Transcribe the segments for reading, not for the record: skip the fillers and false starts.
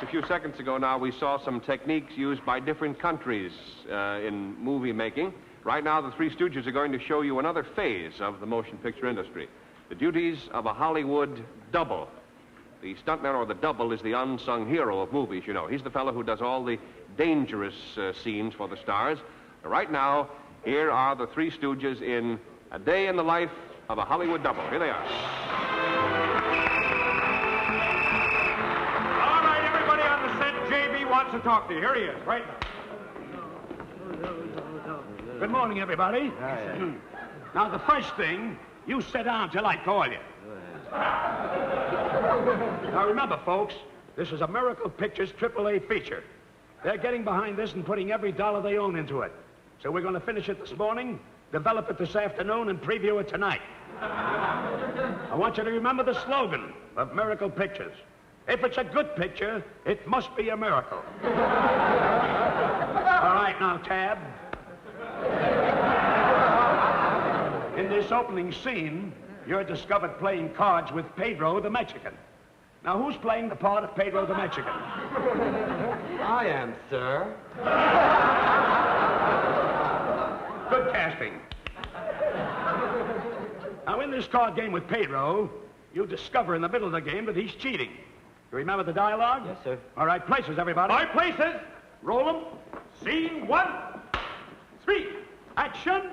a few seconds ago now, we saw some techniques used by different countries in movie making. Right now, the Three Stooges are going to show you another phase of the motion picture industry. The duties of a Hollywood double. The stuntman or the double is the unsung hero of movies, you know. He's the fellow who does all the dangerous scenes for the stars. Right now, here are the Three Stooges in A Day in the Life of a Hollywood Double. Here they are. All right, everybody on the set, JB wants to talk to you. Here he is, right now. Good morning, everybody. Hi. Now, the first thing, you sit down till I call you. Now, remember, folks, this is a Miracle Pictures AAA feature. They're getting behind this and putting every dollar they own into it. So we're going to finish it this morning, develop it this afternoon, and preview it tonight. I want you to remember the slogan of Miracle Pictures. If it's a good picture, it must be a miracle. All right, now, Tab. In this opening scene, you're discovered playing cards with Pedro the Mexican. Now, who's playing the part of Pedro the Mexican? I am, sir. Good casting. Now, in this card game with Pedro, you discover in the middle of the game that he's cheating. You remember the dialogue? Yes, sir. All right, places, everybody. All right, places. Roll them. Scene 1, 3, Action.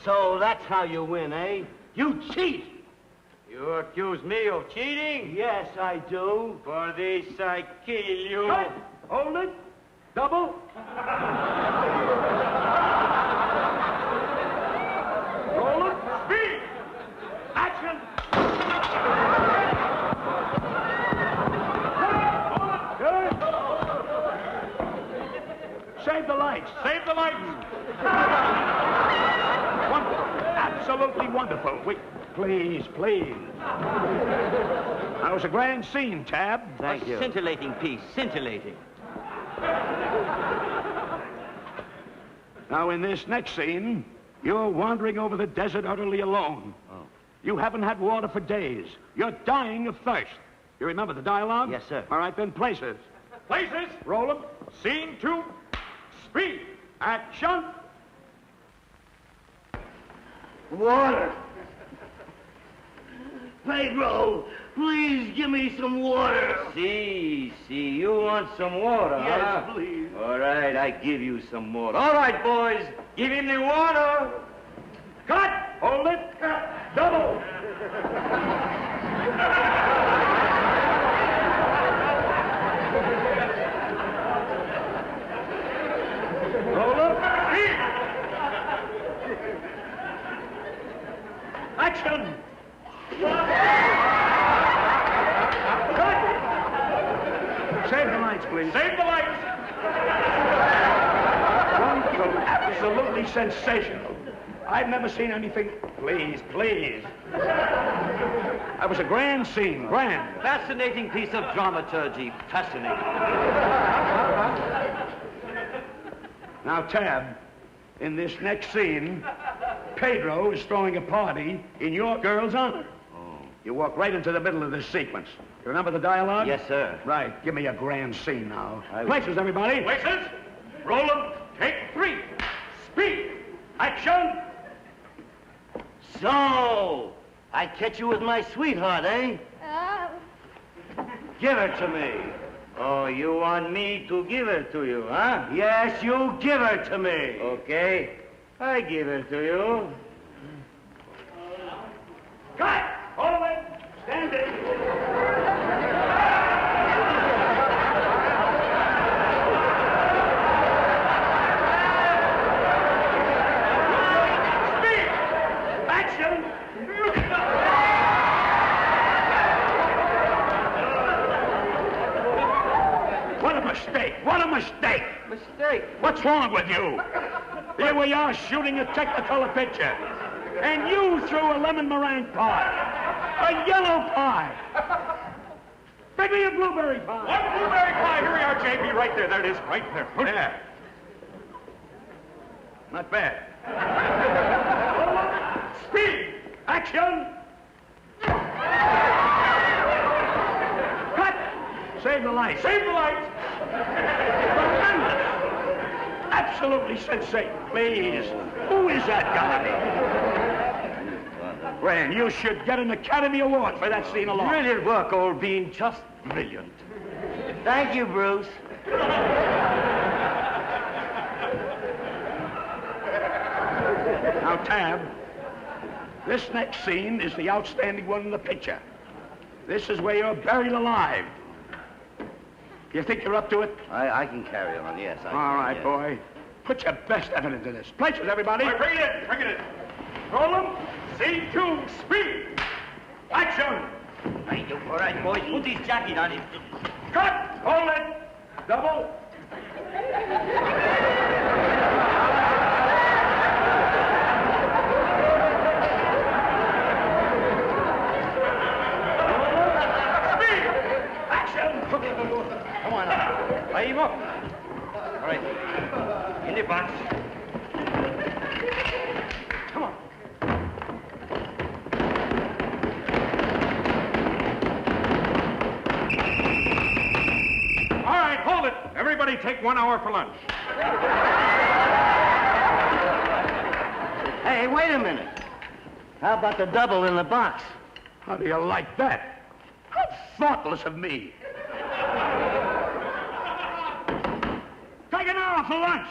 So that's how you win, eh? You cheat. You accuse me of cheating? Yes, I do. For this, I kill you. Cut. Hold it. Double. Roll it. Speed. Action. Good. Save the lights. save the lights. Wonderful. Absolutely wonderful. Please, please. That was a grand scene, Tab. Thank you. Scintillating piece, scintillating. Now, in this next scene, you're wandering over the desert utterly alone. Oh. You haven't had water for days. You're dying of thirst. You remember the dialogue? Yes, sir. All right, then, places. Places. Roll them. Scene 2, speed. Action. Water. Pedro, please give me some water. See, you want some water, huh? Yes, please. All right, I give you some water. All right, boys, give him the water. Cut. Hold it. Double. Roll up. Action. Cut. Save the lights, please. Save the lights. Wonderful. Absolutely sensational. I've never seen anything. Please, please. That was a grand scene. Grand. Fascinating piece of dramaturgy. Fascinating. Now, Tab, in this next scene, Pedro is throwing a party in your girl's honor. Oh. You walk right into the middle of this sequence. You remember the dialogue? Yes, sir. Right. Give me a grand scene now. I will. Places, everybody. Places. Roll them. Take 3. Speed. Action. So, I catch you with my sweetheart, eh? Give her to me. Oh, you want me to give her to you, huh? Yes, you give her to me. Okay, I give her to you. Cut. Hold it. Stand it. What a mistake! Mistake? What's wrong with you? Here we are shooting a Technicolor picture, and you threw a lemon meringue pie, a yellow pie. Bring me a blueberry pie. One blueberry pie. Here we are, JB. right there. There it is. Right there. There. Not bad. Speed! Action! Cut! Save the lights. Save the lights! Absolutely sensational. Please. Who is that guy? Well, you should get an Academy Award for that scene alone. Brilliant work, old bean. Just brilliant. Thank you, Bruce. Now, Tab, this next scene is the outstanding one in the picture. This is where you're buried alive. You think you're up to it? I can carry on, yes. All right, boy. Put your best effort into this. Places, everybody. All right, bring it in. Bring it in. Roll them. Scene 2. Speed! Action! All right, boys. Put his jacket on him. Cut! Hold it! Double! Speed! Action! Come on up. Tie him up. All right. In the box. Come on. All right, hold it. Everybody take 1 hour for lunch. Hey, wait a minute. How about the double in the box? How do you like that? How thoughtless of me. Take an hour for lunch.